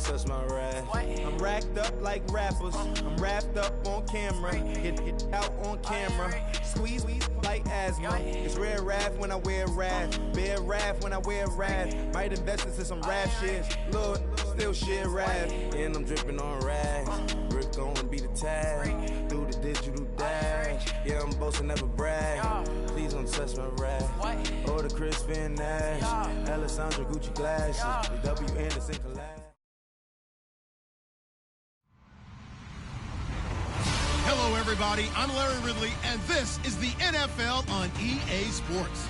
touch my rag. I'm racked up like rappers. I'm wrapped up on camera. Hit out on camera. Squeeze like asthma. It's rare wrath when I wear wrath. Bear wrath when I wear wrath. Might invest into some rap shit. Lord, still shit wrath. And I'm dripping on rags. Rick gon' be the tag. Through the digital dash. Yeah, I'm boasting, never brag. Please don't touch my rag. Or the Chris Van Nash. Alessandra Gucci glasses. The W Anderson collab. Hello, everybody. I'm Larry Ridley, and this is the NFL on EA Sports.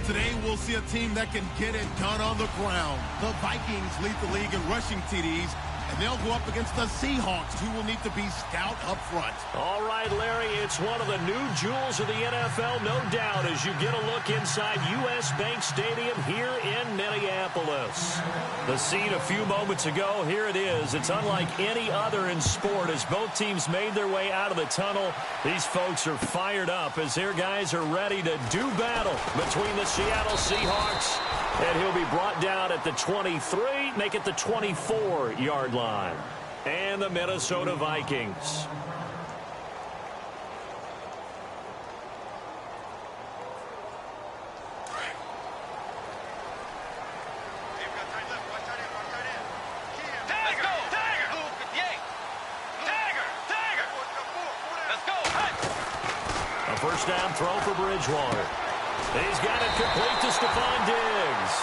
Today, we'll see a team that can get it done on the ground. The Vikings lead the league in rushing TDs, and they'll go up against the Seahawks, who will need to be stout up front. All right, Larry, it's one of the new jewels of the NFL, no doubt, as you get a look inside U.S. Bank Stadium here in Minneapolis. The scene a few moments ago, here it is. It's unlike any other in sport as both teams made their way out of the tunnel. These folks are fired up as their guys are ready to do battle between the Seattle Seahawks, and he'll be brought down at the 23, make it the 24-yard line. And the Minnesota Vikings. A first down throw for Bridgewater. He's got it complete to Stephon Diggs.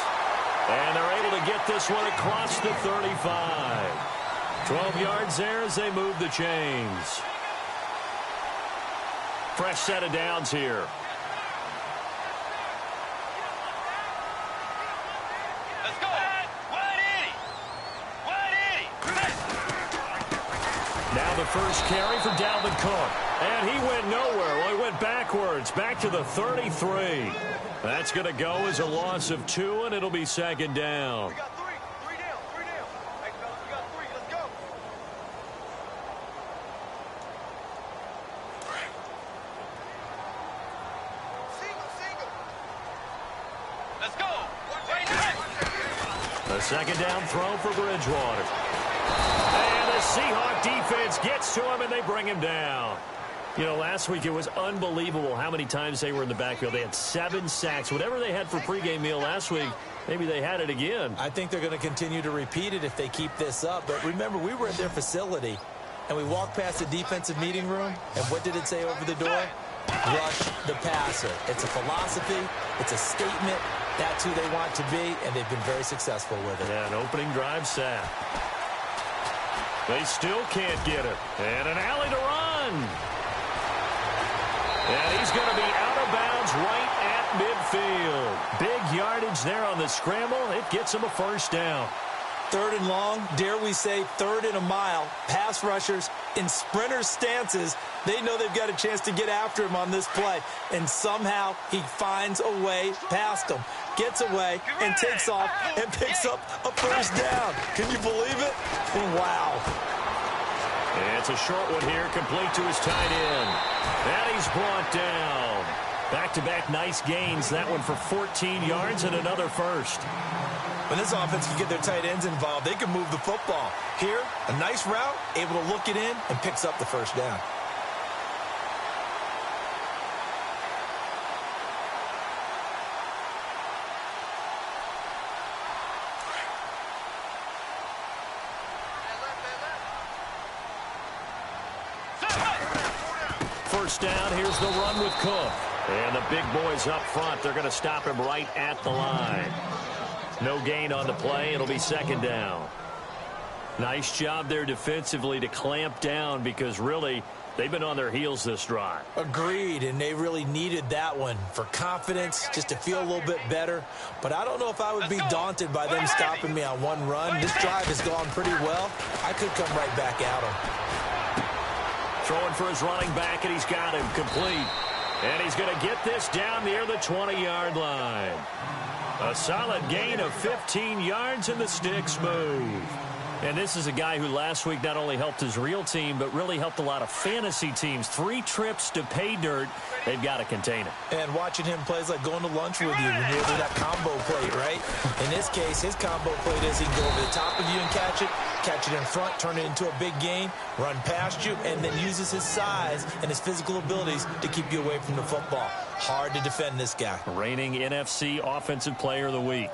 And they're able to get this one across the 35. 12 yards there as they move the chains. Fresh set of downs here. Let's go. 180. 180. Now the first carry for Dalvin Cook. And he went nowhere. Well, he went backwards, back to the 33. That's going to go as a loss of 2, and it'll be second down. We got 3. 3 down. 3 down. Hey, fellas, we got 3. Let's go. Single. Let's go. A second down throw for Bridgewater. And the Seahawk defense gets to him, and they bring him down. You know, last week it was unbelievable how many times they were in the backfield. They had 7 sacks. Whatever they had for pregame meal last week, maybe they had it again. I think they're going to continue to repeat it if they keep this up. But remember, we were at their facility, and we walked past the defensive meeting room, and what did it say over the door? Rush the passer. It's a philosophy. It's a statement. That's who they want to be, and they've been very successful with it. Yeah, an opening drive sack. They still can't get it. And an alley to run. And he's going to be out of bounds right at midfield. Big yardage there on the scramble. It gets him a first down. 3rd and long, dare we say 3rd and a mile. Pass rushers in sprinter stances, they know they've got a chance to get after him on this play. And somehow he finds a way past him. Gets away and takes off and picks up a first down. Can you believe it? Wow. And it's a short one here, complete to his tight end. And he's brought down. Back-to-back nice gains. That one for 14 yards and another first. When this offense can get their tight ends involved, they can move the football. Here, a nice route, able to look it in, and picks up the first down. First down, here's the run with Cook. And the big boys up front, they're going to stop him right at the line. No gain on the play, it'll be second down. Nice job there defensively to clamp down because really they've been on their heels this drive. Agreed, and they really needed that one for confidence, just to feel a little bit better. But I don't know if I would be daunted by them stopping me on one run. This drive has gone pretty well. I could come right back at them. Throwing for his running back, and he's got him complete. And he's going to get this down near the 20-yard line. A solid gain of 15 yards, and the sticks move. And this is a guy who last week not only helped his real team, but really helped a lot of fantasy teams. 3 trips to pay dirt. They've got to contain him. And watching him play is like going to lunch with you when you're that combo plate, right? In this case, his combo plate is he can go over the top of you and catch it in front, turn it into a big gain, run past you, and then uses his size and his physical abilities to keep you away from the football. Hard to defend this guy. Reigning NFC Offensive Player of the Week.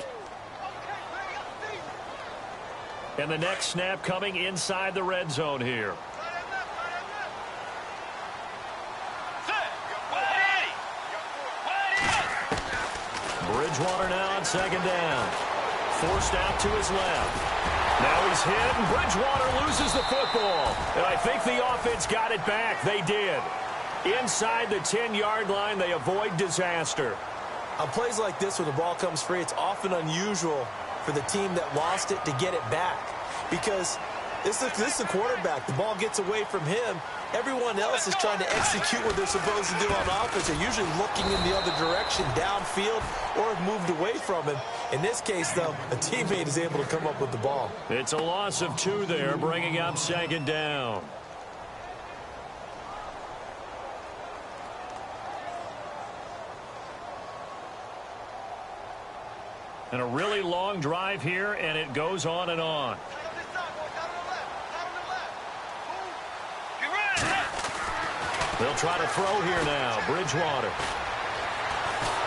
And the next snap coming inside the red zone here. Bridgewater now on second down. Forced out to his left. Now he's hit, and Bridgewater loses the football. And I think the offense got it back. They did. Inside the 10-yard line, they avoid disaster. On plays like this where the ball comes free, it's often unusual for the team that lost it to get it back, because this is the quarterback. The ball gets away from him. Everyone else is trying to execute what they're supposed to do on offense. They're usually looking in the other direction, downfield, or have moved away from him. In this case, though, a teammate is able to come up with the ball. It's a loss of 2 there, bringing up second down. And a really long drive here, and it goes on and on. They'll try to throw here now. Bridgewater.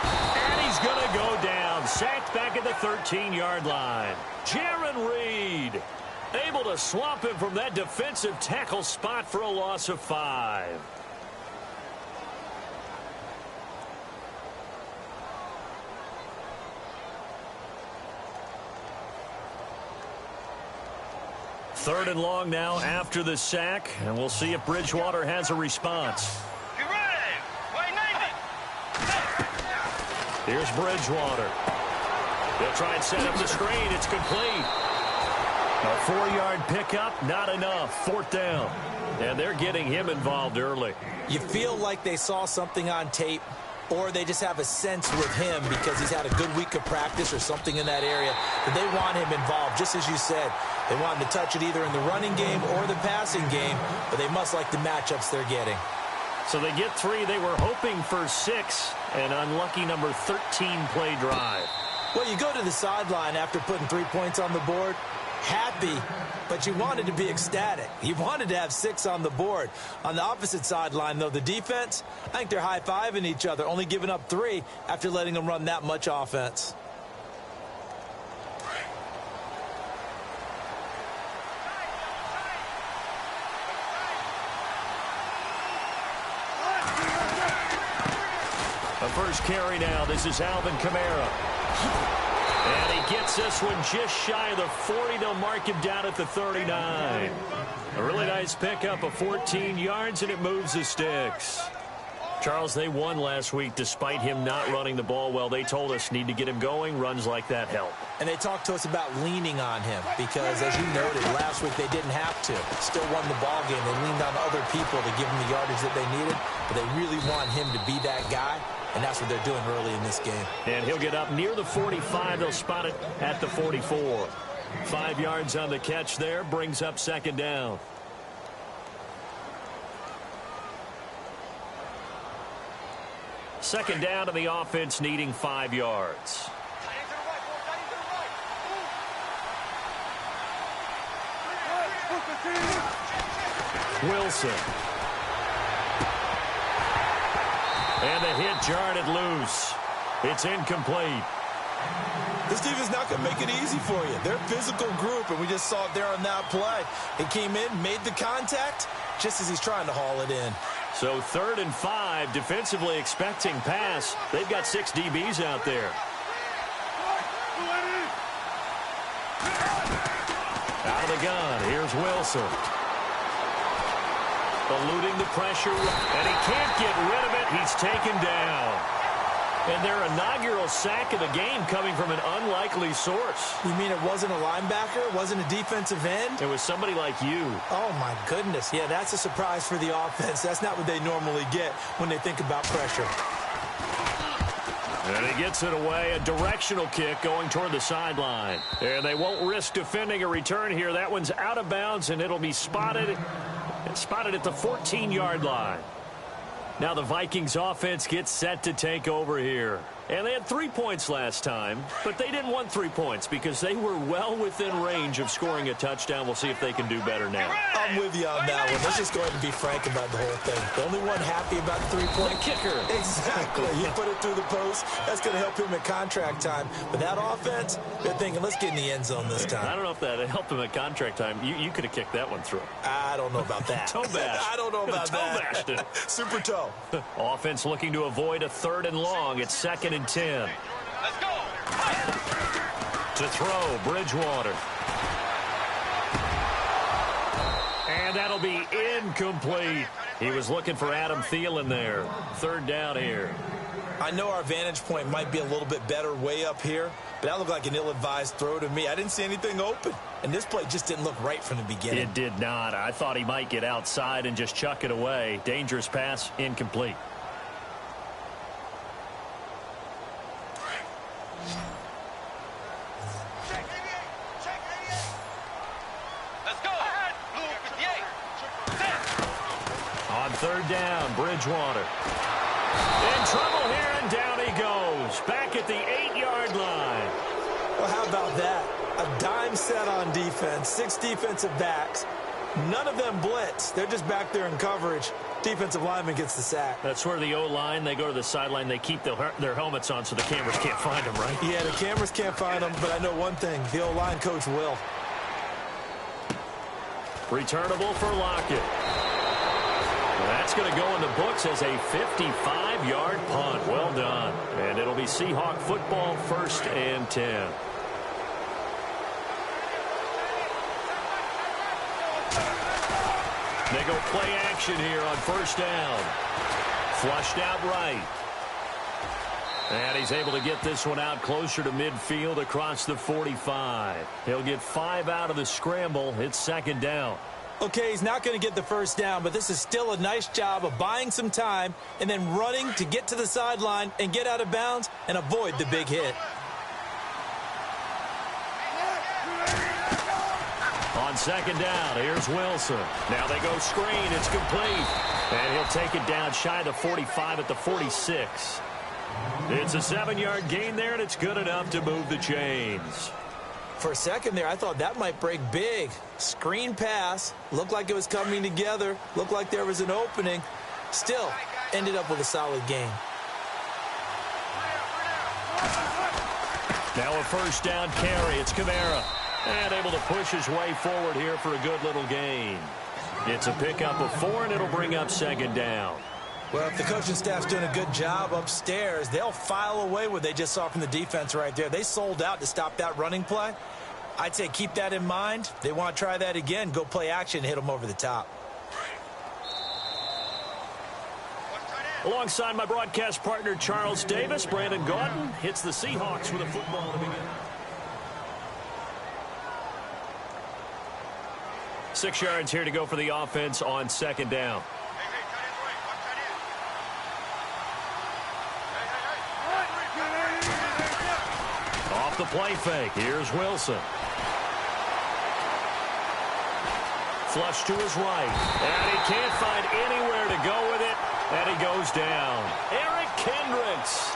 And he's going to go down. Sacked back at the 13-yard line. Jaron Reed able to swamp him from that defensive tackle spot for a loss of 5. Third and long now after the sack, and we'll see if Bridgewater has a response. Here's Bridgewater. They'll try and set up the screen. It's complete. A 4-yard pickup, not enough. 4th down. And they're getting him involved early. You feel like they saw something on tape, or they just have a sense with him because he's had a good week of practice or something in that area that they want him involved, just as you said. They want him to touch it either in the running game or the passing game, but they must like the matchups they're getting. So they get 3. They were hoping for 6. An unlucky number 13 play drive. Well, you go to the sideline after putting 3 points on the board, happy, but you wanted to be ecstatic. You wanted to have 6 on the board. On the opposite sideline, though, the defense, I think they're high-fiving each other, only giving up 3 after letting them run that much offense. The first carry now. This is Alvin Kamara. And he gets this one just shy of the 40. They'll mark him down at the 39. A really nice pickup of 14 yards, and it moves the sticks. Charles, they won last week despite him not running the ball well. They told us need to get him going. Runs like that help. And they talked to us about leaning on him because, as you noted, last week they didn't have to. Still won the ball game. They leaned on other people to give them the yardage that they needed, but they really want him to be that guy, and that's what they're doing early in this game. And he'll get up near the 45. They'll spot it at the 44. 5 yards on the catch there. Brings up second down. Second down to the offense, needing 5 yards. Wilson. And the hit jarred it loose. It's incomplete. This defense is not going to make it easy for you. They're a physical group, and we just saw it there on that play. He came in, made the contact, just as he's trying to haul it in. So 3rd and 5, defensively expecting pass. They've got 6 DBs out there. Out of the gun, here's Wilson. Eluding the pressure, and he can't get rid of it. He's taken down. And their inaugural sack of the game coming from an unlikely source. You mean it wasn't a linebacker? It wasn't a defensive end? It was somebody like you. Oh, my goodness. Yeah, that's a surprise for the offense. That's not what they normally get when they think about pressure. And he gets it away, a directional kick going toward the sideline. And they won't risk defending a return here. That one's out of bounds, and it'll be spotted at the 14-yard line. Now the Vikings offense gets set to take over here. And they had 3 points last time, but they didn't want 3 points because they were well within range of scoring a touchdown. We'll see if they can do better now. I'm with you on that one. Let's just go ahead and be frank about the whole thing. The only one happy about the three-point kicker. Exactly. He put it through the post. That's going to help him at contract time. But that offense, they're thinking, let's get in the end zone this time. I don't know if that helped him at contract time. You could have kicked that one through. I don't know about that. Toe bash. I don't know about toe that. Bashed it. Super toe. Offense looking to avoid a 3rd and long. It's 2nd and 10. Let's go. To throw, Bridgewater. And that'll be incomplete. He was looking for Adam Thielen there. 3rd down here. I know our vantage point might be a little bit better way up here, but that looked like an ill-advised throw to me. I didn't see anything open, and this play just didn't look right from the beginning. It did not. I thought he might get outside and just chuck it away. Dangerous pass, incomplete. Let's go. Blue 58. On 3rd down, Bridgewater. In trouble here, and down he goes. Back at the 8-yard line. Well, how about that? A dime set on defense, 6 defensive backs. None of them blitz. They're just back there in coverage. Defensive lineman gets the sack. That's where the O-line, they go to the sideline, they keep their helmets on so the cameras can't find them, right? Yeah, the cameras can't find them, but I know one thing. The O-line coach will. Returnable for Lockett. That's going to go in the books as a 55-yard punt. Well done. And it'll be Seahawk football, 1st and 10. They go play action here on 1st down. Flushed out right. And he's able to get this one out closer to midfield across the 45. He'll get 5 out of the scramble. It's 2nd down. Okay, he's not going to get the 1st down, but this is still a nice job of buying some time and then running to get to the sideline and get out of bounds and avoid the big hit. On 2nd down, here's Wilson. Now they go screen. It's complete. And he'll take it down shy of the 45 at the 46. It's a 7-yard gain there, and it's good enough to move the chains. For a second there, I thought that might break big. Screen pass. Looked like it was coming together. Looked like there was an opening. Still, ended up with a solid game. Now a 1st down carry. It's Kamara. And able to push his way forward here for a good little gain. It's a pickup of 4, and it'll bring up 2nd down. Well, if the coaching staff's doing a good job upstairs, they'll file away what they just saw from the defense right there. They sold out to stop that running play. I'd say keep that in mind. They want to try that again. Go play action, hit them over the top. Alongside my broadcast partner, Charles Davis, Brandon Gaudin hits the Seahawks with a football to begin. 6 yards here to go for the offense on 2nd down. Off the play fake. Here's Wilson. Flush to his right. And he can't find anywhere to go with it. And he goes down. Eric Kendricks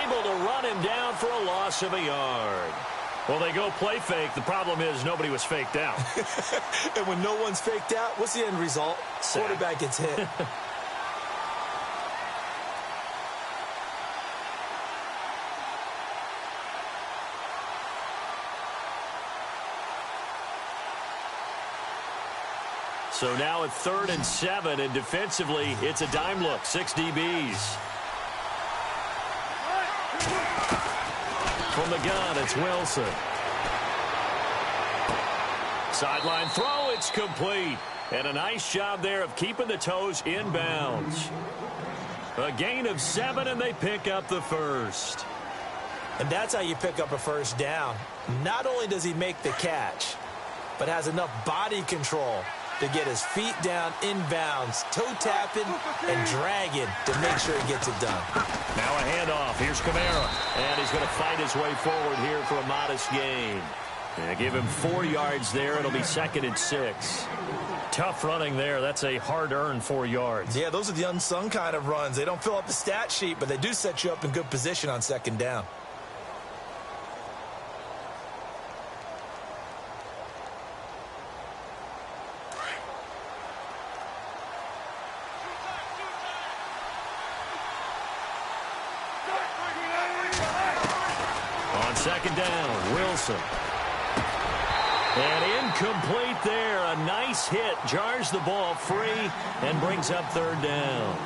able to run him down for a loss of a yard. Well, they go play fake. The problem is nobody was faked out. And when no one's faked out, what's the end result? Sack. Quarterback gets hit. So now it's 3rd and 7, and defensively, it's a dime look. 6 DBs. From the gun, it's Wilson. Sideline throw, it's complete. And a nice job there of keeping the toes in bounds. A gain of 7, and they pick up the 1st. And that's how you pick up a 1st down. Not only does he make the catch, but has enough body control to get his feet down inbounds, toe tapping and dragging to make sure he gets it done. Now a handoff. Here's Kamara. And he's going to fight his way forward here for a modest gain. And give him 4 yards there. It'll be 2nd and 6. Tough running there. That's a hard-earned 4 yards. Yeah, those are the unsung kind of runs. They don't fill up the stat sheet, but they do set you up in good position on 2nd down. On 2nd down, Wilson. And incomplete there. A nice hit. Jars the ball free and brings up 3rd down.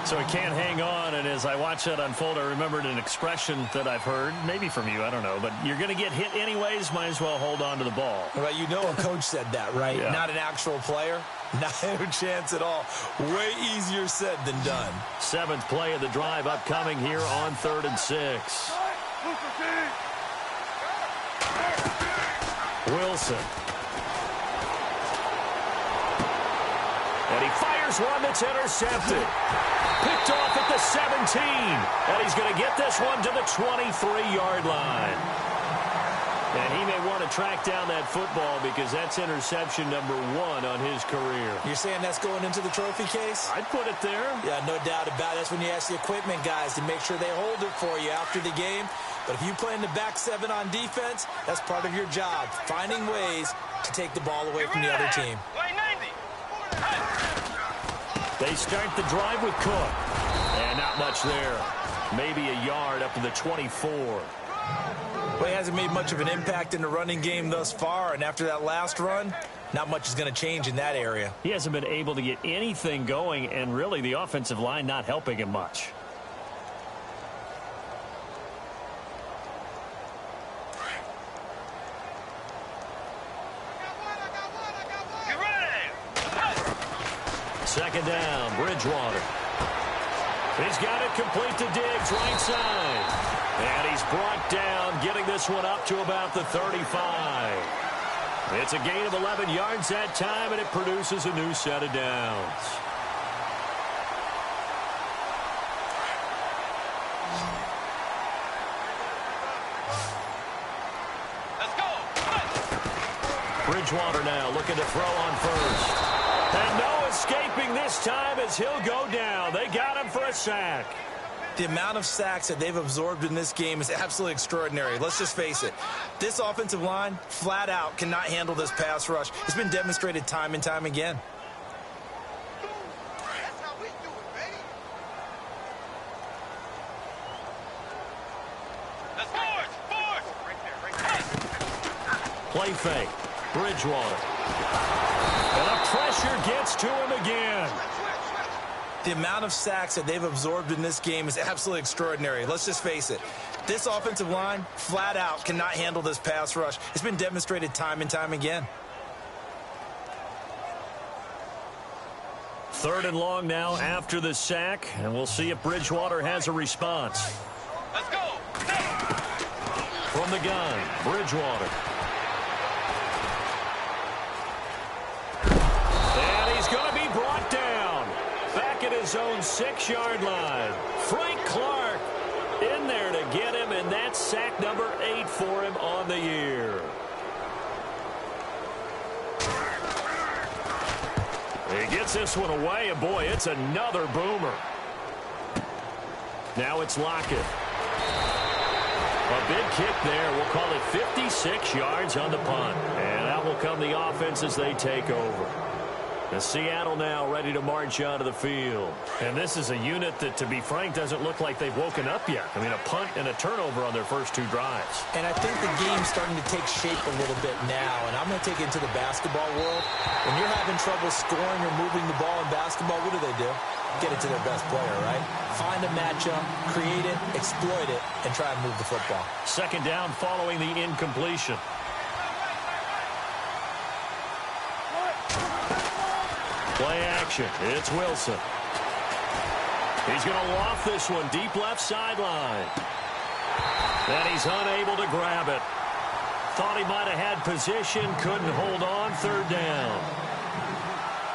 So he can't hang on. And as I watch that unfold, I remembered an expression that I've heard, maybe from you, I don't know. But you're going to get hit anyways, might as well hold on to the ball. Well, you know a coach said that, right? Yeah. Not an actual player. Not a chance at all. Way easier said than done. 7th play of the drive upcoming here on 3rd and 6. Wilson. And he fires one that's intercepted. Picked off at the 17. And he's going to get this one to the 23-yard line. And he may want to track down that football because that's interception number 1 on his career. You're saying that's going into the trophy case? I'd put it there. Yeah, no doubt about it. That's when you ask the equipment guys to make sure they hold it for you after the game. But if you play in the back 7 on defense, that's part of your job, finding ways to take the ball away from the other team. They start the drive with Cook. And not much there. Maybe a yard up to the 24. Well, he hasn't made much of an impact in the running game thus far, and after that last run, not much is going to change in that area. He hasn't been able to get anything going, and really the offensive line not helping him much. Second down, Bridgewater. He's got it complete to Diggs, right side. And he's brought down, getting this one up to about the 35. It's a gain of 11 yards that time, and it produces a new set of downs. Let's go. Bridgewater now looking to throw on first. And no escaping this time as he'll go down. They got him for a sack. The amount of sacks that they've absorbed in this game is absolutely extraordinary. Let's just face it. This offensive line, flat out, cannot handle this pass rush. It's been demonstrated time and time again. That's how we do it, baby. Let's force. Right there. Play fake. Bridgewater. And the pressure gets to him again. The amount of sacks that they've absorbed in this game is absolutely extraordinary. Let's just face it. This offensive line, flat out, cannot handle this pass rush. It's been demonstrated time and time again. 3rd and long now after the sack, and we'll see if Bridgewater has a response. Let's go. From the gun, Bridgewater. And he's going to be brought down. Back at his own 6-yard line. Frank Clark in there to get him, and that's sack number 8 for him on the year. He gets this one away, and boy, it's another boomer. Now it's Lockett. A big kick there. We'll call it 56 yards on the punt. And out will come the offense as they take over. The Seattle now ready to march onto the field. And this is a unit that, to be frank, doesn't look like they've woken up yet. I mean, a punt and a turnover on their first 2 drives. And I think the game's starting to take shape a little bit now. And I'm going to take it into the basketball world. When you're having trouble scoring or moving the ball in basketball, what do? Get it to their best player, right? Find a matchup, create it, exploit it, and try and move the football. 2nd down following the incompletion. Play action. It's Wilson. He's going to loft this one deep left sideline. And he's unable to grab it. Thought he might have had position, couldn't hold on, third down.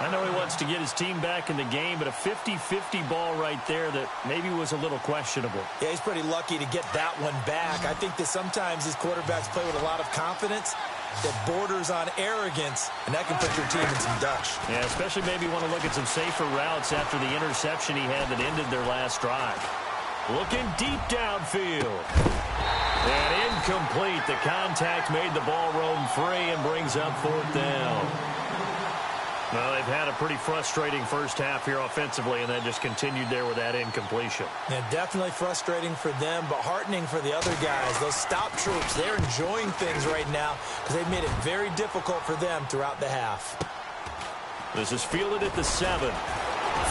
I know he wants to get his team back in the game, but a 50-50 ball right there that maybe was a little questionable. Yeah, he's pretty lucky to get that one back. I think that sometimes these quarterbacks play with a lot of confidence that borders on arrogance, and that can put your team in some dutch. Yeah, especially maybe want to look at some safer routes after the interception he had that ended their last drive. Looking deep downfield. And incomplete. The contact made the ball roam free and brings up fourth down. Well, they've had a pretty frustrating first half here offensively, and then just continued there with that incompletion. Yeah, definitely frustrating for them, but heartening for the other guys. Those stop troops, they're enjoying things right now because they've made it very difficult for them throughout the half. This is fielded at the 7.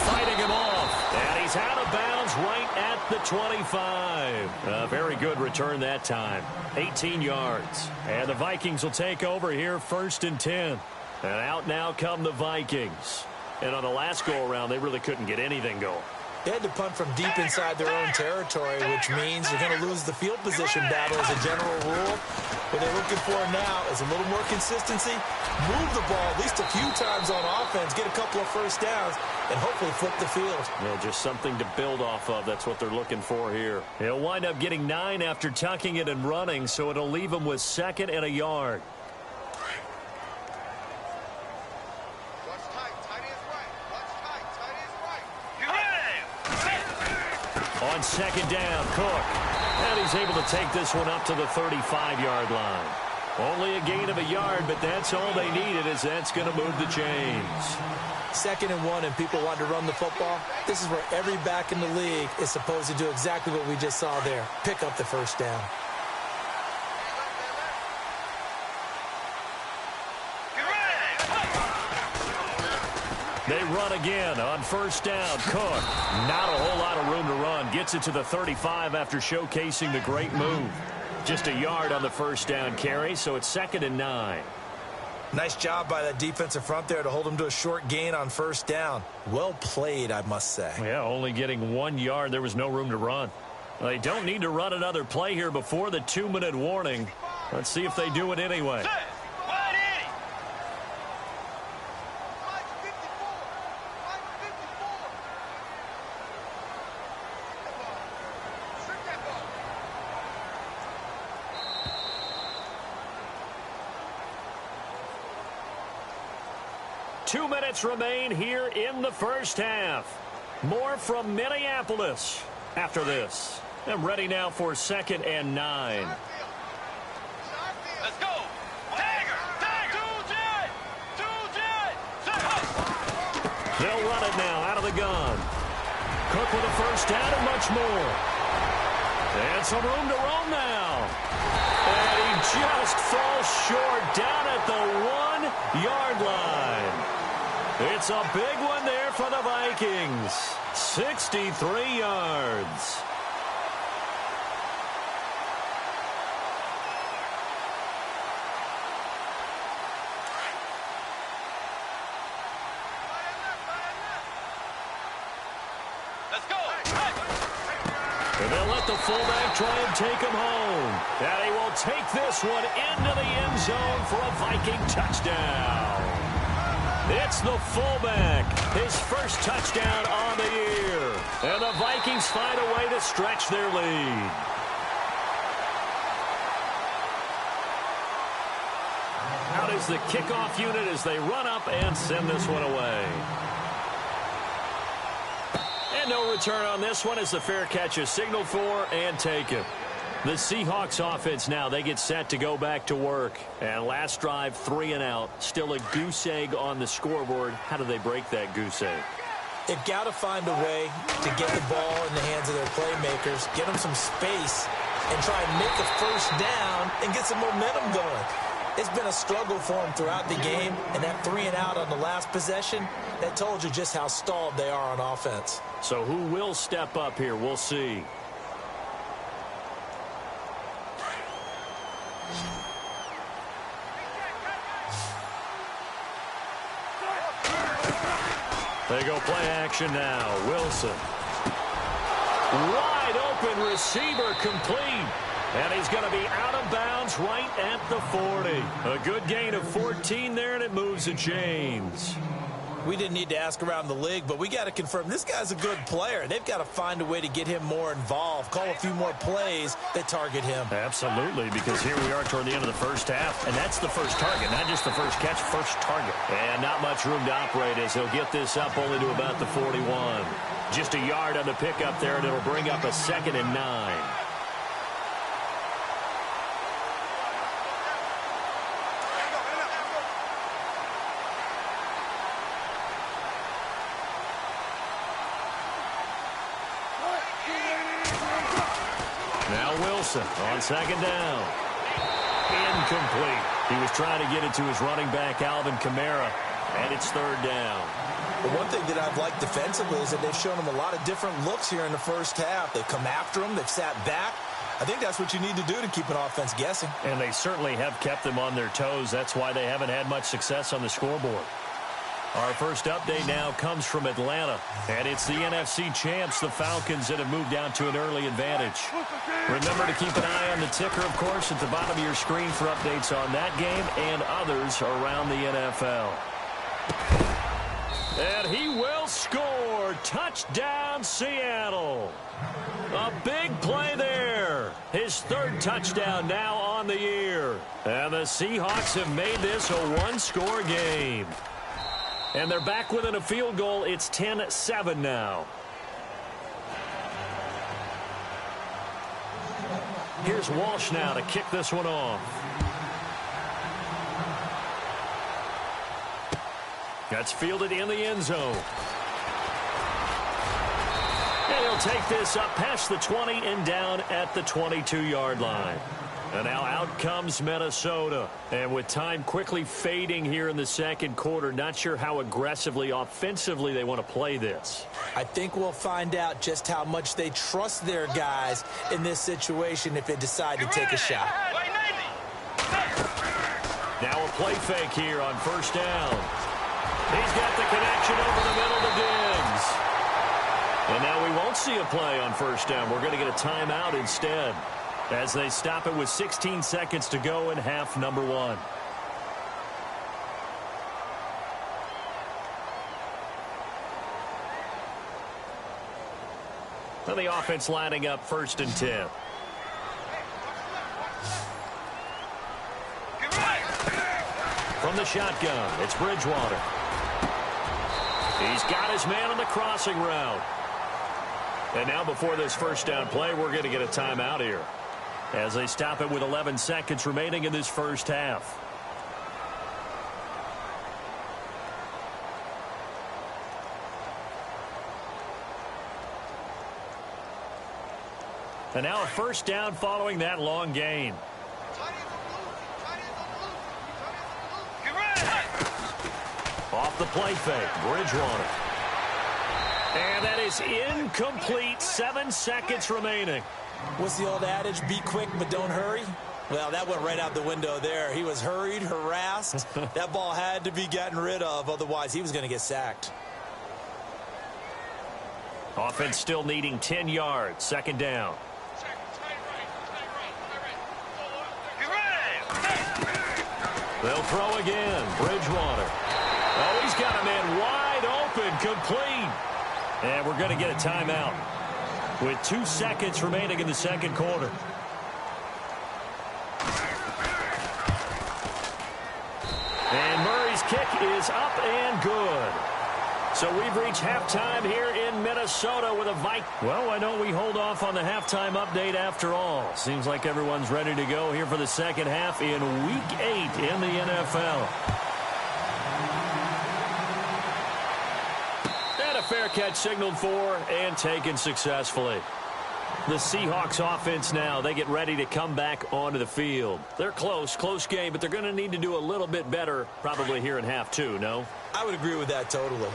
Fighting him off, and he's out of bounds right at the 25. A very good return that time. 18 yards. And the Vikings will take over here, 1st and 10. And out now come the Vikings. And on the last go-around, they really couldn't get anything going. They had to punt from deep inside their own territory, which means you're going to lose the field position battle as a general rule. What they're looking for now is a little more consistency, move the ball at least a few times on offense, get a couple of first downs, and hopefully flip the field. Yeah, just something to build off of. That's what they're looking for here. He'll wind up getting 9 after tucking it and running, so it'll leave him with 2nd and a yard. On 2nd down, Cook. And he's able to take this one up to the 35-yard line. Only a gain of a yard, but that's all they needed, as that's going to move the chains. 2nd and 1, and people want to run the football. This is where every back in the league is supposed to do exactly what we just saw there. Pick up the first down. They run again on 1st down. Cook, not a whole lot of room to run. Gets it to the 35 after showcasing the great move. Just a yard on the 1st down carry, so it's 2nd and 9. Nice job by that defensive front there to hold them to a short gain on 1st down. Well played, I must say. Yeah, only getting 1 yard. There was no room to run. They don't need to run another play here before the 2-minute warning. Let's see if they do it anyway. Two minutes remain here in the first half. More from Minneapolis after this. I'm ready now for 2nd and 9. Let's go. Tiger. They'll run it now out of the gun. Cook with a first down and much more. And some room to roam now. And he just falls short down at the 1-yard line. It's a big one there for the Vikings. 63 yards. Let's go. And they'll let the fullback try and take him home. And he will take this one into the end zone for a Viking touchdown. It's the fullback, his first touchdown on the year. And the Vikings find a way to stretch their lead. Out is the kickoff unit as they run up and send this one away. And no return on this one as the fair catch is signaled for and taken. The Seahawks offense now, they get set to go back to work. And last drive, 3 and out. Still a goose egg on the scoreboard. How do they break that goose egg? They've got to find a way to get the ball in the hands of their playmakers, get them some space, and try and make a first down and get some momentum going. It's been a struggle for them throughout the game, and that 3 and out on the last possession, that told you just how stalled they are on offense. So who will step up here? We'll see. They go play action now. Wilson. Wide open receiver complete. And he's going to be out of bounds right at the 40. A good gain of 14 there, and it moves the chains. We didn't need to ask around the league, but we got to confirm this guy's a good player. They've got to find a way to get him more involved, call a few more plays that target him. Absolutely, because here we are toward the end of the first half, and that's the first target, not just the first catch, first target. And not much room to operate as he'll get this up only to about the 41. Just a yard on the pickup there, and it'll bring up a 2nd and 9. Now Wilson on 2nd down. Incomplete. He was trying to get it to his running back, Alvin Kamara, and it's 3rd down. The one thing that I've liked defensively is that they've shown him a lot of different looks here in the first half. They've come after him. They've sat back. I think that's what you need to do to keep an offense guessing. And they certainly have kept them on their toes. That's why they haven't had much success on the scoreboard. Our first update now comes from Atlanta, and it's the NFC champs, the Falcons, that have moved down to an early advantage. Remember to keep an eye on the ticker, of course, at the bottom of your screen for updates on that game and others around the NFL. And he will score. Touchdown, Seattle. A big play there. His 3rd touchdown now on the year. And the Seahawks have made this a one-score game. And they're back within a field goal. It's 10-7 now. Here's Walsh now to kick this one off. That's fielded in the end zone. And he'll take this up past the 20 and down at the 22-yard line. And now out comes Minnesota. And with time quickly fading here in the second quarter, not sure how aggressively, offensively they want to play this. I think we'll find out just how much they trust their guys in this situation if they decide to take a shot. Now a play fake here on 1st down. He's got the connection over the middle to Diggs. And now we won't see a play on 1st down. We're going to get a timeout instead, as they stop it with 16 seconds to go in half number 1. And the offense lining up 1st and 10. From the shotgun, it's Bridgewater. He's got his man on the crossing route. And now before this 1st down play, we're going to get a timeout here, as they stop it with 11 seconds remaining in this first half. And now a 1st down following that long gain. Off the play fake, Bridgewater. And that is incomplete. 7 seconds remaining. What's the old adage? Be quick, but don't hurry. Well, that went right out the window there. He was hurried, harassed. That ball had to be gotten rid of. Otherwise, he was going to get sacked. Offense still needing 10 yards. 2nd down. They'll throw again. Bridgewater. Oh, he's got a man wide open, complete. And we're going to get a timeout with 2 seconds remaining in the second quarter. And Murray's kick is up and good. So we've reached halftime here in Minnesota with a Viking. Well, why don't we hold off on the halftime update after all? Seems like everyone's ready to go here for the second half in Week 8 in the NFL. And a fair catch signaled for and taken successfully. The Seahawks offense now, they get ready to come back onto the field. They're close game, but they're going to need to do a little bit better probably here in half 2, no? I would agree with that totally.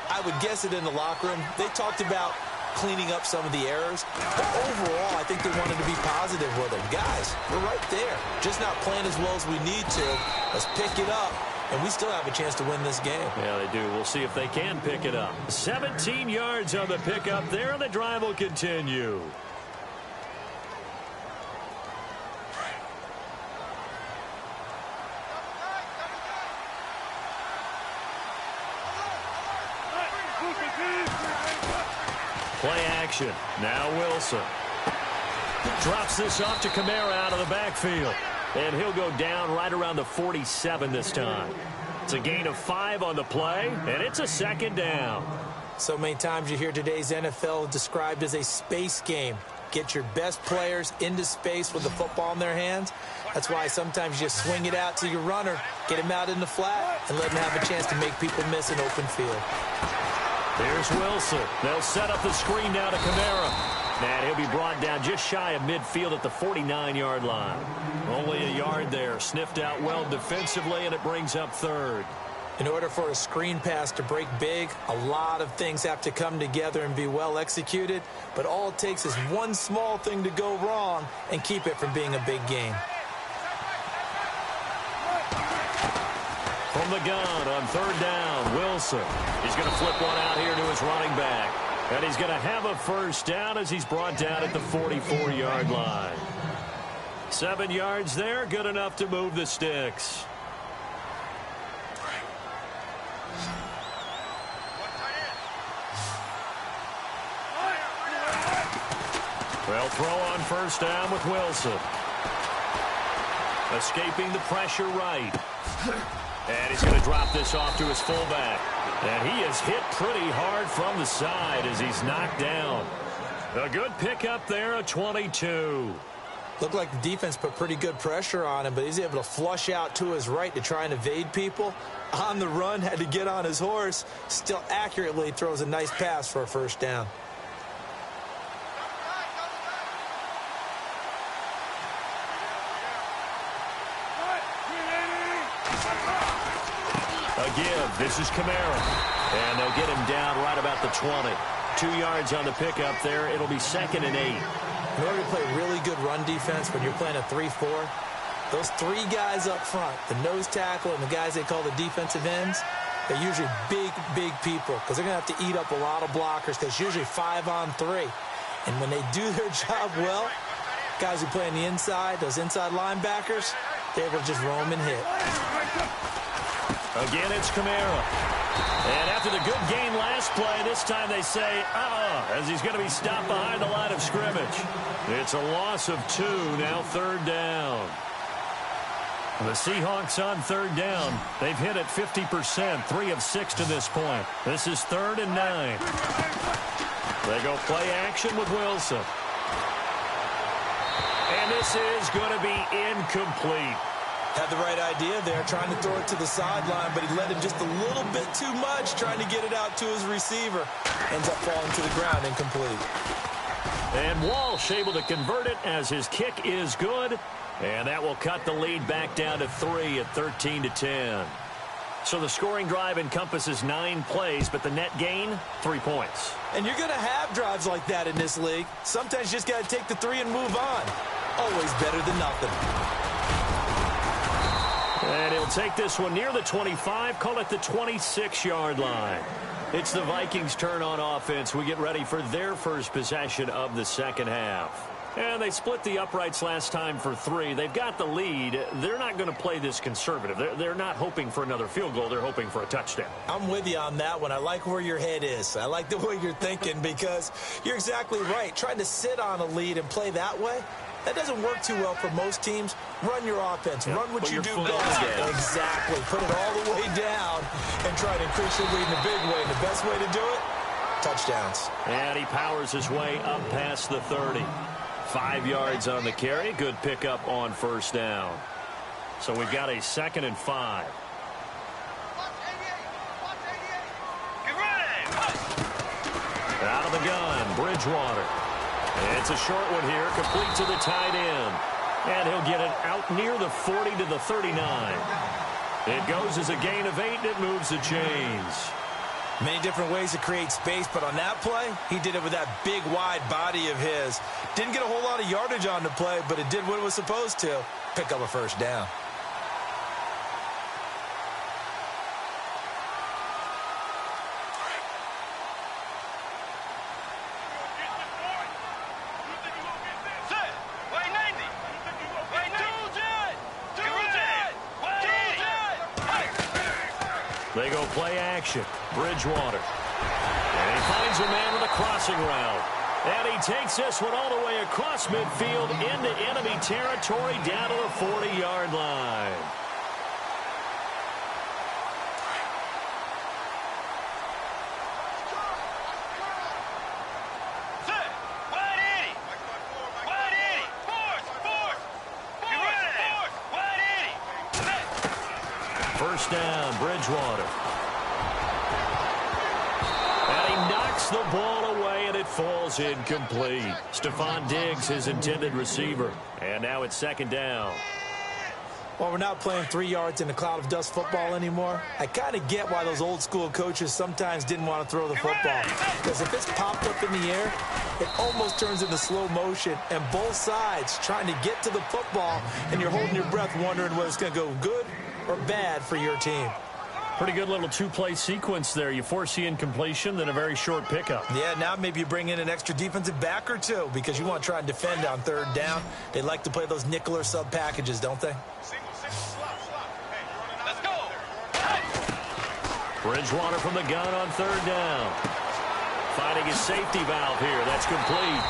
I would guess it in the locker room. They talked about cleaning up some of the errors, but overall, I think they wanted to be positive with them. Guys, we're right there. Just not playing as well as we need to. Let's pick it up, and we still have a chance to win this game. Yeah, they do. We'll see if they can pick it up. 17 yards on the pickup there, and the drive will continue. Play action. Now Wilson. Drops this off to Kamara out of the backfield. And he'll go down right around the 47 this time. It's a gain of 5 on the play, and it's a second down. So many times you hear today's NFL described as a space game. Get your best players into space with the football in their hands. That's why sometimes you swing it out to your runner, get him out in the flat, and let him have a chance to make people miss an open field. There's Wilson. They'll set up the screen now to Kamara. And he'll be brought down just shy of midfield at the 49-yard line. Only a yard there. Sniffed out well defensively, and it brings up third. In order for a screen pass to break big, a lot of things have to come together and be well executed. But all it takes is one small thing to go wrong and keep it from being a big game. From the gun on third down, Wilson. He's going to flip one out here to his running back. And he's going to have a first down as he's brought down at the 44-yard line. 7 yards there, good enough to move the sticks. They'll throw on first down with Wilson. Escaping the pressure right. And he's going to drop this off to his fullback. And he is hit pretty hard from the side as he's knocked down. A good pickup there, a 22. Looked like the defense put pretty good pressure on him, but he's able to flush out to his right to try and evade people. On the run, had to get on his horse. Still accurately throws a nice pass for a first down. Give. This is Kamara. And they'll get him down right about the 20. 2 yards on the pickup there. It'll be 2nd and 8. In order to play really good run defense when you're playing a 3-4, those 3 guys up front, the nose tackle and the guys they call the defensive ends, they're usually big people because they're going to have to eat up a lot of blockers because it's usually 5 on 3. And when they do their job well, guys who play on the inside, those inside linebackers, they're able to just roam and hit. Again, it's Kamara. And after the good gain last play, this time they say, as he's going to be stopped behind the line of scrimmage. It's a loss of 2, now third down. The Seahawks on third down. They've hit it 50%, 3 of 6 to this point. This is 3rd and 9. They go play action with Wilson. And this is going to be incomplete. Had the right idea there, trying to throw it to the sideline, but he let him just a little bit too much, trying to get it out to his receiver. Ends up falling to the ground, incomplete. And Walsh able to convert it as his kick is good. And that will cut the lead back down to 3 at 13-10. So the scoring drive encompasses 9 plays, but the net gain, 3 points. And you're going to have drives like that in this league. Sometimes you just got to take the 3 and move on. Always better than nothing. And he'll take this one near the 25, call it the 26-yard line. It's the Vikings' turn on offense. We get ready for their first possession of the second half. And they split the uprights last time for 3. They've got the lead. They're not going to play this conservative. They're not hoping for another field goal. They're hoping for a touchdown. I'm with you on that one. I like where your head is. I like the way you're thinking because you're exactly right. Trying to sit on a lead and play that way, that doesn't work too well for most teams. Run your offense. Run what you do best. Exactly. Put it all the way down and try to increase your lead in a big way. And the best way to do it, touchdowns. And he powers his way up past the 30. 5 yards on the carry. Good pickup on first down. So we've got a 2nd and 5. Out of the gun, Bridgewater. It's a short one here, complete to the tight end. And he'll get it out near the 40 to the 39. It goes as a gain of 8, and it moves the chains. Many different ways to create space, but on that play, he did it with that big, wide body of his. Didn't get a whole lot of yardage on the play, but it did what it was supposed to. Pick up a first down. They go play action. Bridgewater. And he finds a man with a crossing route. And he takes this one all the way across midfield into enemy territory down to the 40-yard line. First down, Bridgewater. And he knocks the ball away, and it falls incomplete. Stephon Diggs, his intended receiver. And now it's second down. Well, we're not playing 3 yards in a cloud of dust football anymore. I kind of get why those old school coaches sometimes didn't want to throw the football. Because if it's popped up in the air, it almost turns into slow motion. And both sides trying to get to the football, and you're holding your breath wondering whether it's going to go good or bad for your team. Pretty good little two-play sequence there. You force the incompletion, then a very short pickup. Yeah, now maybe you bring in an extra defensive back or two because you want to try and defend on third down. They like to play those nickel or sub packages, don't they? Let's go. Bridgewater from the gun on third down. Finding his safety valve here. That's complete.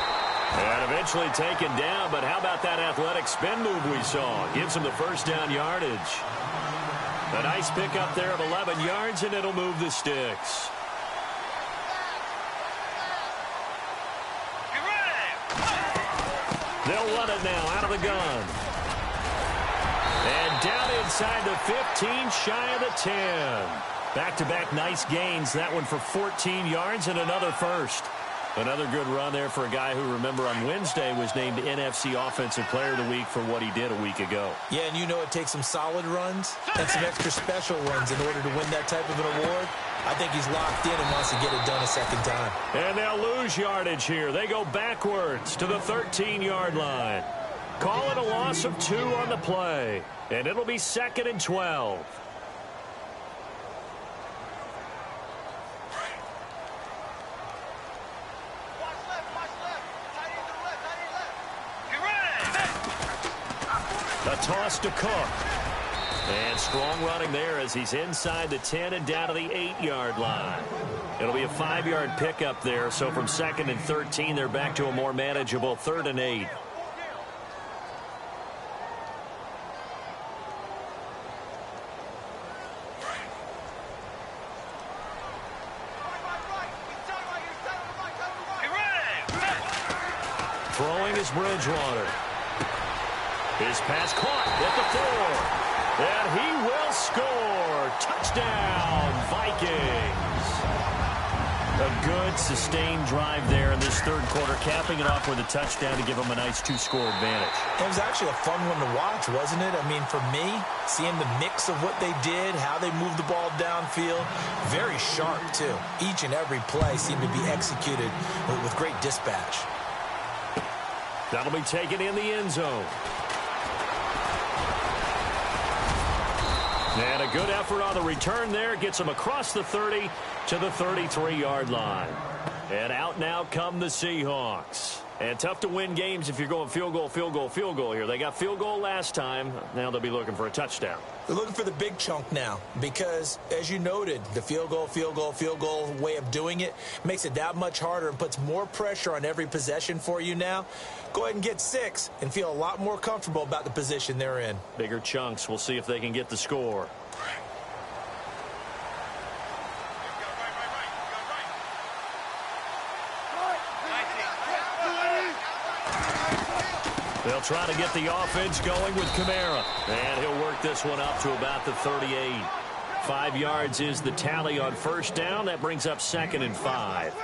And eventually taken down, but how about that athletic spin move we saw? Gives him the first down yardage. A nice pickup there of 11 yards, and it'll move the sticks. They'll run it now out of the gun. And down inside the 15, shy of the 10. Back-to-back nice gains. That one for 14 yards and another first. Another good run there for a guy who, remember, on Wednesday was named NFC Offensive Player of the Week for what he did a week ago. Yeah, and you know it takes some solid runs and some extra special runs in order to win that type of an award. I think he's locked in and wants to get it done a second time. And they'll lose yardage here. They go backwards to the 13-yard line. Call it a loss of 2 on the play. And it'll be 2nd and 12. A toss to Cook. And strong running there as he's inside the 10 and down to the 8-yard line. It'll be a 5-yard pickup there. So from 2nd and 13, they're back to a more manageable 3rd and 8. Throwing is Bridgewater. His pass caught at the 4. And he will score. Touchdown, Vikings. A good, sustained drive there in this third quarter, capping it off with a touchdown to give them a nice 2-score advantage. It was actually a fun one to watch, wasn't it? I mean, for me, seeing the mix of what they did, how they moved the ball downfield, very sharp, too. Each and every play seemed to be executed with great dispatch. That'll be taken in the end zone. And a good effort on the return there. Gets him across the 30 to the 33-yard line. And out now come the Seahawks. And tough to win games if you're going field goal, field goal, field goal here. They got field goal last time. Now they'll be looking for a touchdown. They're looking for the big chunk now because, as you noted, the field goal, field goal, field goal way of doing it makes it that much harder and puts more pressure on every possession for you now. Go ahead and get 6 and feel a lot more comfortable about the position they're in. Bigger chunks. We'll see if they can get the score. They'll try to get the offense going with Kamara. And he'll work this one up to about the 38. 5 yards is the tally on first down. That brings up 2nd and 5.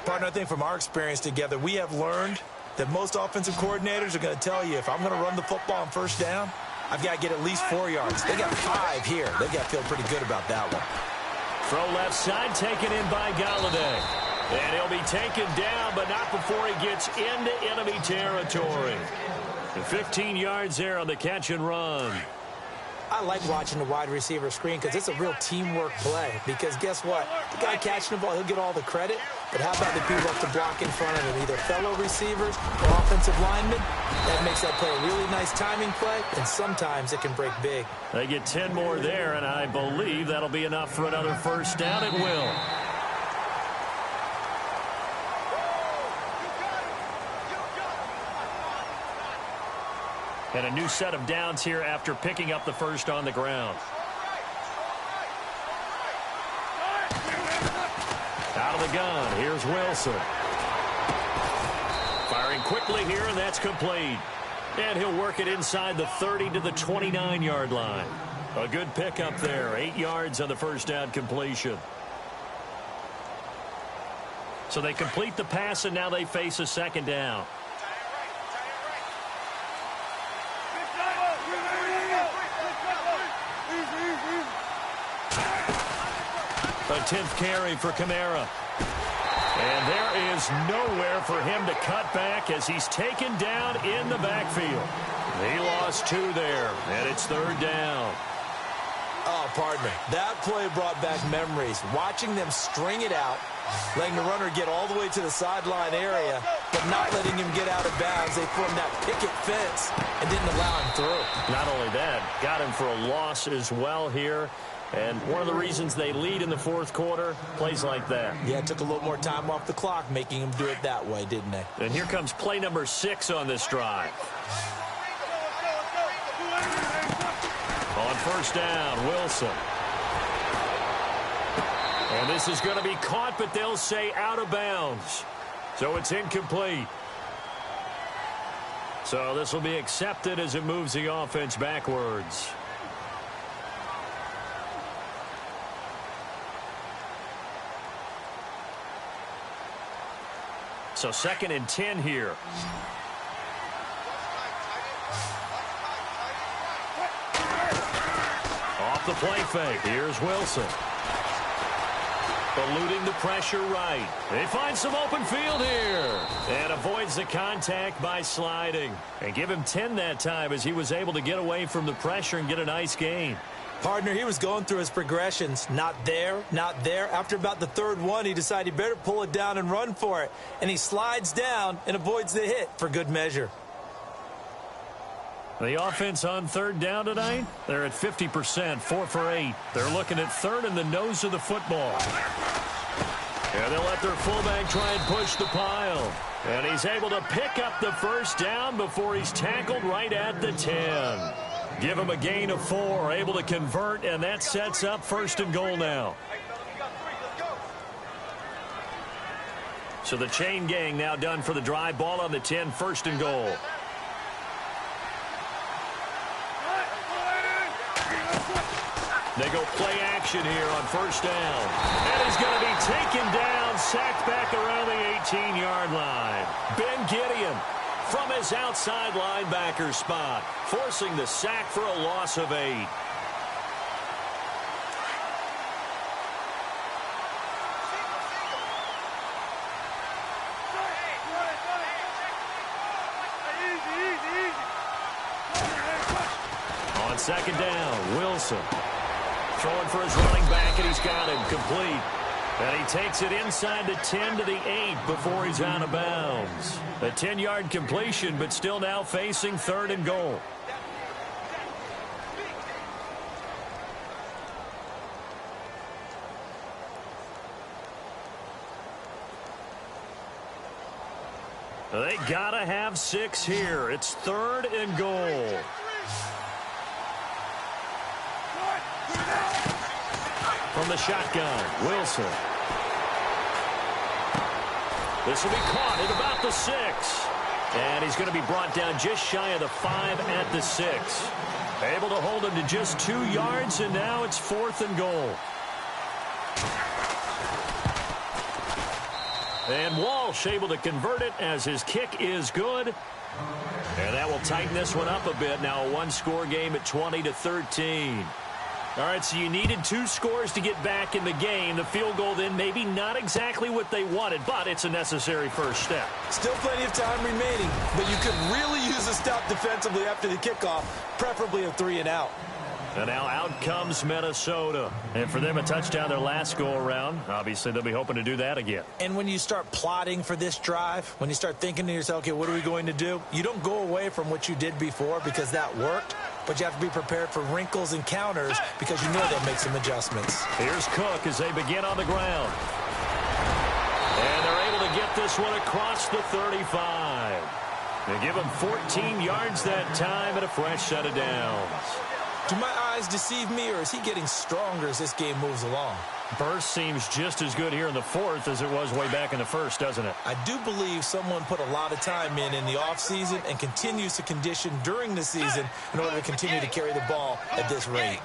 Partner, I think from our experience together, we have learned that most offensive coordinators are going to tell you, if I'm going to run the football on first down, I've got to get at least 4 yards. They got 5 here. They've got to feel pretty good about that one. Throw left side, taken in by Galladay. And he'll be taken down, but not before he gets into enemy territory. And 15 yards there on the catch and run. I like watching the wide receiver screen because it's a real teamwork play. Because guess what? The guy catching the ball, he'll get all the credit. But how about the people up to block in front of him, either fellow receivers or offensive linemen? That makes that play a really nice timing play, and sometimes it can break big. They get 10 more there, and I believe that'll be enough for another first down. It will. And a new set of downs here after picking up the first on the ground. Out of the gun, here's Wilson. Firing quickly here, and that's complete. And he'll work it inside the 30 to the 29-yard line. A good pickup there, 8 yards on the first down completion. So they complete the pass, and now they face a second down. A 10th carry for Kamara. And there is nowhere for him to cut back as he's taken down in the backfield. He lost 2 there, and it's third down. Oh, partner, that play brought back memories. Watching them string it out, letting the runner get all the way to the sideline area, but not letting him get out of bounds. They formed that picket fence and didn't allow him through. Not only that, got him for a loss as well here. And one of the reasons they lead in the fourth quarter, plays like that. Yeah, it took a little more time off the clock, making him do it that way, didn't they? And here comes play number 6 on this drive. On first down, Wilson. And this is going to be caught, but they'll say out of bounds. So it's incomplete. So this will be accepted as it moves the offense backwards. So 2nd and 10 here. Off the play fake. Here's Wilson. Eluding the pressure right. They find some open field here. And avoids the contact by sliding. And give him 10 that time as he was able to get away from the pressure and get a nice gain. Partner, he was going through his progressions. Not there, not there. After about the 3rd one, he decided he better pull it down and run for it. And he slides down and avoids the hit for good measure. The offense on 3rd down tonight, they're at 50%, 4 for 8. They're looking at 3rd in the nose of the football. And they'll let their fullback try and push the pile. And he's able to pick up the first down before he's tackled right at the 10. Give him a gain of 4, able to convert, and that sets up 1st and goal now. So the chain gang now done for the drive. Ball on the 10, 1st and goal. They go play action here on 1st down. And he's going to be taken down, sacked back around the 18-yard line. Ben Gideon from his outside linebacker spot, forcing the sack for a loss of 8. On 2nd down, Wilson throwing for his running back, and he's got him complete. And he takes it inside the 10 to the 8 before he's out of bounds. A 10-yard completion, but still now facing 3rd and goal. They gotta have 6 here. It's 3rd and goal. From the shotgun, Wilson. This will be caught at about the 6. And he's going to be brought down just shy of the 5 at the 6. Able to hold him to just 2 yards, and now it's 4th and goal. And Walsh able to convert it as his kick is good. And that will tighten this one up a bit. Now a 1-score game at 20-13. All right, so you needed 2 scores to get back in the game. The field goal then maybe not exactly what they wanted, but it's a necessary first step. Still plenty of time remaining, but you could really use a stop defensively after the kickoff, preferably a 3-and-out. And now out comes Minnesota. And for them, a touchdown their last go-around. Obviously, they'll be hoping to do that again. And when you start plotting for this drive, when you start thinking to yourself, okay, what are we going to do? You don't go away from what you did before because that worked, but you have to be prepared for wrinkles and counters because you know they'll make some adjustments. Here's Cook as they begin on the ground. And they're able to get this one across the 35. They give him 14 yards that time and a fresh set of downs. Do my eyes deceive me, or is he getting stronger as this game moves along? Burst seems just as good here in the fourth as it was way back in the first, doesn't it? I do believe someone put a lot of time in the offseason and continues to condition during the season in order to continue to carry the ball at this rate.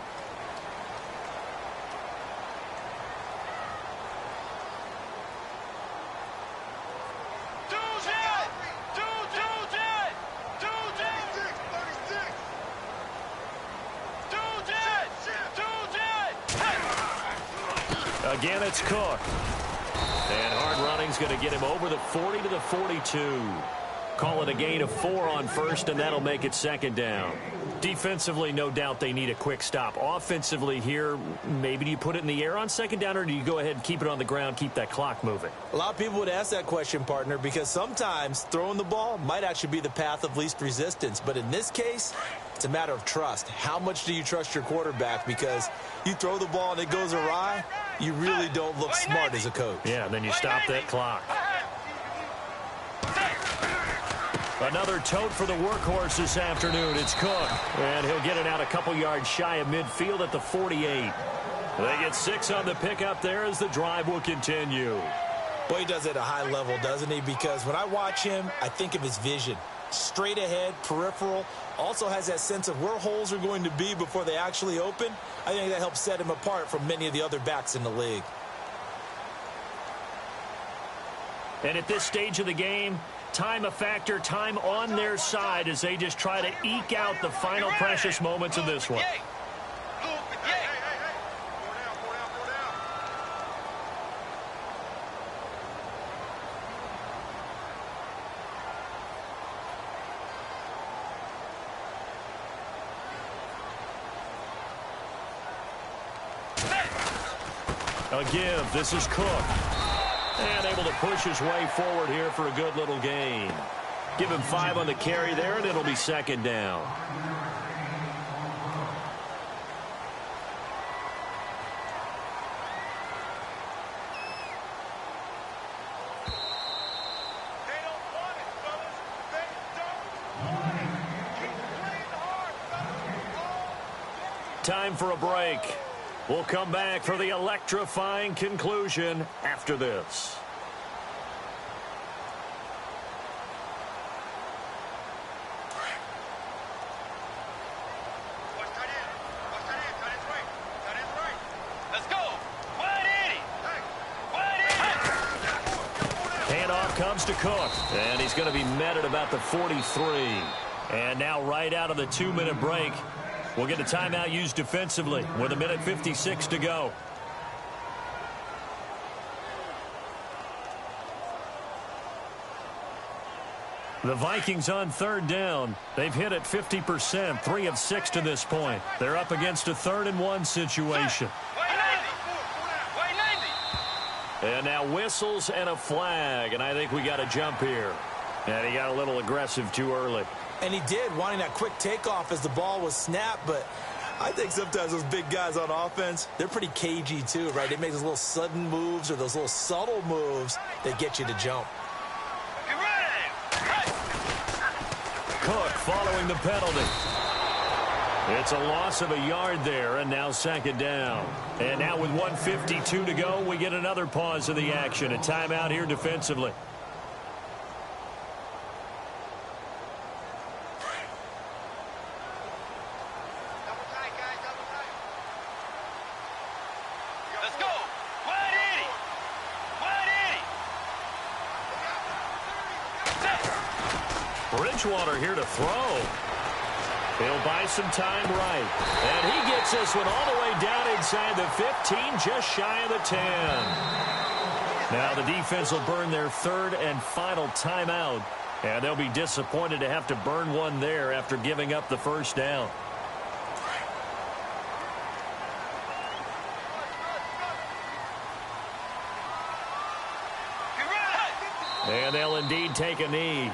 Again, it's Cook. And hard running's going to get him over the 40 to the 42. Call it a gain of 4 on first, and that'll make it second down. Defensively, no doubt they need a quick stop. Offensively here, maybe do you put it in the air on second down, or do you go ahead and keep it on the ground, keep that clock moving? A lot of people would ask that question, partner, because sometimes throwing the ball might actually be the path of least resistance. But in this case, it's a matter of trust. How much do you trust your quarterback? Because you throw the ball and it goes awry, you really don't look smart as a coach. Yeah, and then you stop that clock. Another tote for the workhorse this afternoon. It's Cook, and he'll get it out a couple yards shy of midfield at the 48. They get 6 on the pickup there as the drive will continue. Boy, he does it at a high level, doesn't he? Because when I watch him, I think of his vision. Straight ahead, peripheral, also has that sense of where holes are going to be before they actually open. I think that helps set him apart from many of the other backs in the league. And at this stage of the game, time a factor, time on their side as they just try to eke out the final precious moments of this one. A give. This is Cook. And able to push his way forward here for a good little gain. Give him 5 on the carry there, and it'll be second down. Time for a break. We'll come back for the electrifying conclusion after this. Let's go. 180. Handoff comes to Cook, and he's going to be met at about the 43. And now right out of the 2-minute break, we'll get a timeout used defensively with 1:56 to go. The Vikings on third down. They've hit it 50%, 3 of 6 to this point. They're up against a 3rd-and-1 situation. And now whistles and a flag, and I think we got a jump here. And he got a little aggressive too early. And he did, wanting that quick takeoff as the ball was snapped, but I think sometimes those big guys on offense, they're pretty cagey too, right? They make those little sudden moves or those little subtle moves that get you to jump. Cook following the penalty. It's a loss of a yard there, and now second down. And now with 1:52 to go, we get another pause of the action. A timeout here defensively. Let's go. 180. 180. Bridgewater here to throw. He'll buy some time right. And he gets this one all the way down inside the 15, just shy of the 10. Now the defense will burn their 3rd and final timeout. And they'll be disappointed to have to burn one there after giving up the first down. And they'll indeed take a knee.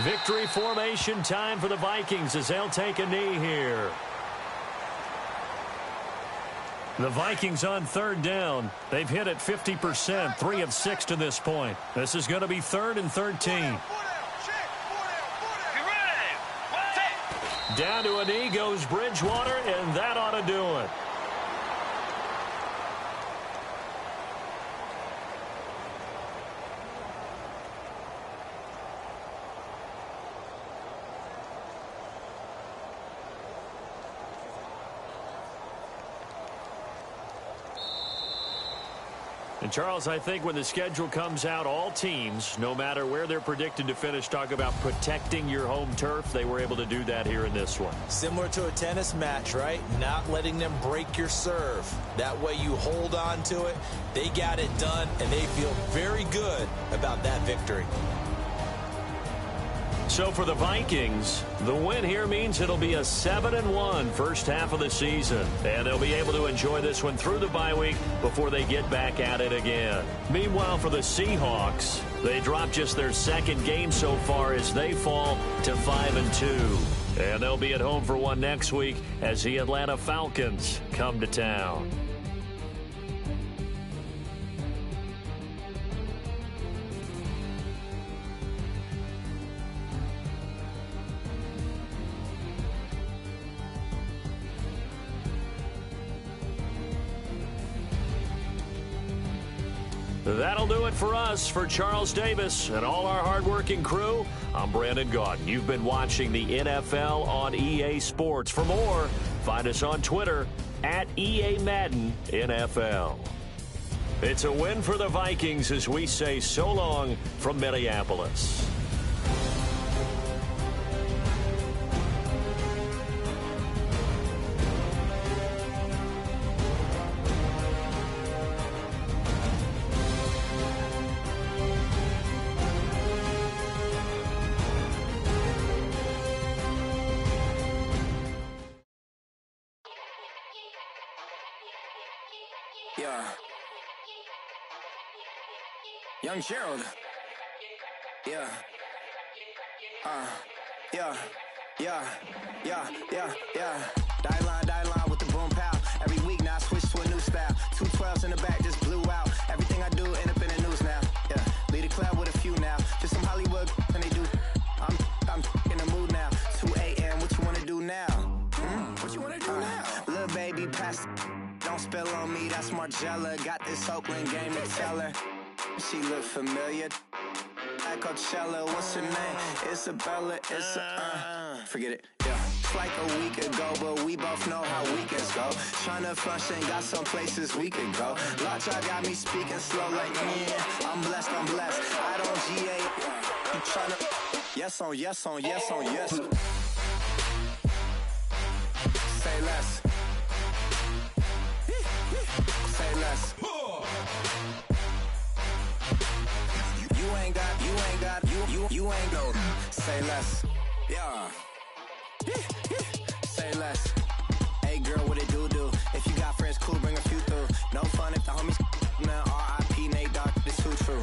Victory formation time for the Vikings as they'll take a knee here. The Vikings on third down. They've hit it 50%, 3 of 6 to this point. This is going to be 3rd and 13. Down to a knee goes Bridgewater, and that ought to do it. And, Charles, I think when the schedule comes out, all teams, no matter where they're predicted to finish, talk about protecting your home turf. They were able to do that here in this one. Similar to a tennis match, right? Not letting them break your serve. That way you hold on to it. They got it done, and they feel very good about that victory. So for the Vikings, the win here means it'll be a 7-1 first half of the season. And they'll be able to enjoy this one through the bye week before they get back at it again. Meanwhile, for the Seahawks, they dropped just their 2nd game so far as they fall to 5-2. And they'll be at home for one next week as the Atlanta Falcons come to town. That'll do it for us. For Charles Davis and all our hardworking crew, I'm Brandon Gaudin. You've been watching the NFL on EA Sports. For more, find us on Twitter at EA Madden NFL. It's a win for the Vikings as we say so long from Minneapolis. Yeah. Young Gerald. Yeah. Yeah. Die line with the boom pow. Every week now I switch to a new style. 2 12s in the back just blew out. Everything I do end up in the news now. Yeah. Lead a club with a few now. Just some Hollywood and they do. I'm in the mood now. 2 a.m. What you wanna do now? What you wanna do now? Little baby pass. Don't spill on me, that's Margella. Got this Oakland game to tell her. She look familiar. At Coachella, what's her name? Isabella, forget it, yeah. It's like a week ago, but we both know how weekends go. Tryna function, got some places we could go. Lot y'all got me speaking slow like, yeah, I'm blessed. I don't GA, you tryna, yes on yes. Say less. Say less. You ain't go. Say less. Yeah. Say less. Hey girl, what it do? If you got friends, cool, bring a few through. No fun if the homies man. R.I.P. Nate Dogg, it's too true.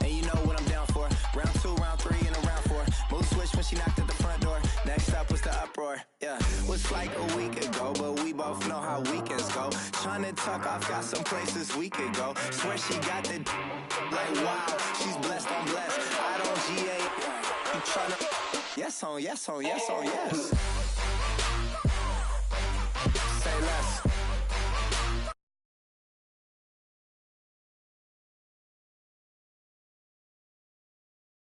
And you know what I'm down for. Round 2, round 3, and a round 4. Mood switch when she knocked at the front door. Next up was the uproar. Yeah, was like a week ago, but we both know how weekends go. Tryna tuck off, got some places we could go. Swear she got the like wow, she's blessed, I'm blessed. I don't GA. You tryna yes on yes.